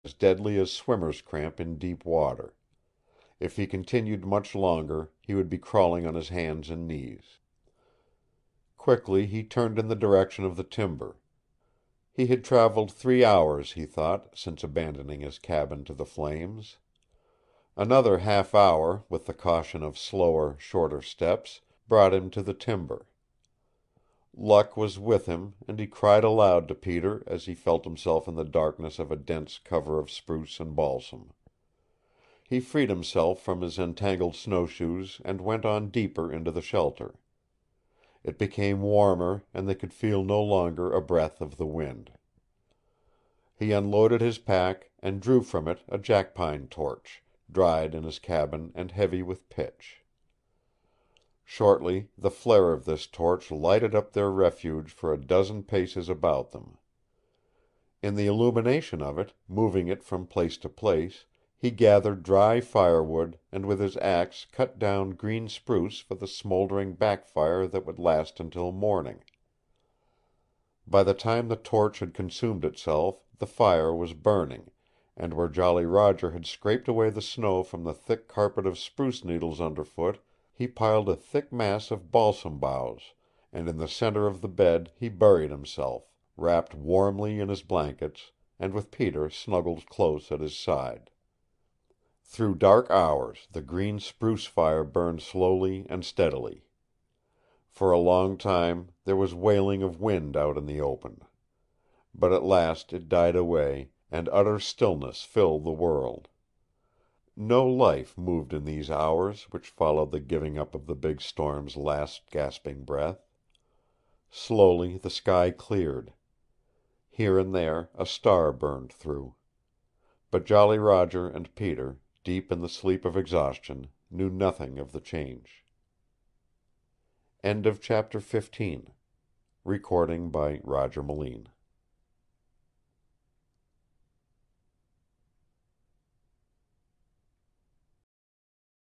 as deadly as swimmer's cramp in deep water. If he continued much longer, he would be crawling on his hands and knees. Quickly he turned in the direction of the timber. He had traveled 3 hours, he thought, since abandoning his cabin to the flames. Another half hour, with the caution of slower, shorter steps, brought him to the timber. Luck was with him, and he cried aloud to Peter as he felt himself in the darkness of a dense cover of spruce and balsam. He freed himself from his entangled snowshoes and went on deeper into the shelter. It became warmer, and they could feel no longer a breath of the wind. He unloaded his pack and drew from it a jackpine torch, dried in his cabin and heavy with pitch. Shortly the flare of this torch lighted up their refuge for a dozen paces about them. In the illumination of it, moving it from place to place, he gathered dry firewood and with his axe cut down green spruce for the smoldering backfire that would last until morning. By the time the torch had consumed itself, the fire was burning, and where Jolly Roger had scraped away the snow from the thick carpet of spruce needles underfoot, he piled a thick mass of balsam boughs, and in the center of the bed he buried himself, wrapped warmly in his blankets, and with Peter snuggled close at his side. Through dark hours the green spruce fire burned slowly and steadily. For a long time there was wailing of wind out in the open. But at last it died away, and utter stillness filled the world. No life moved in these hours which followed the giving up of the big storm's last gasping breath. Slowly the sky cleared. Here and there a star burned through. But Jolly Roger and Peter, deep in the sleep of exhaustion, knew nothing of the change. End of chapter 15. Recording by Roger Moline.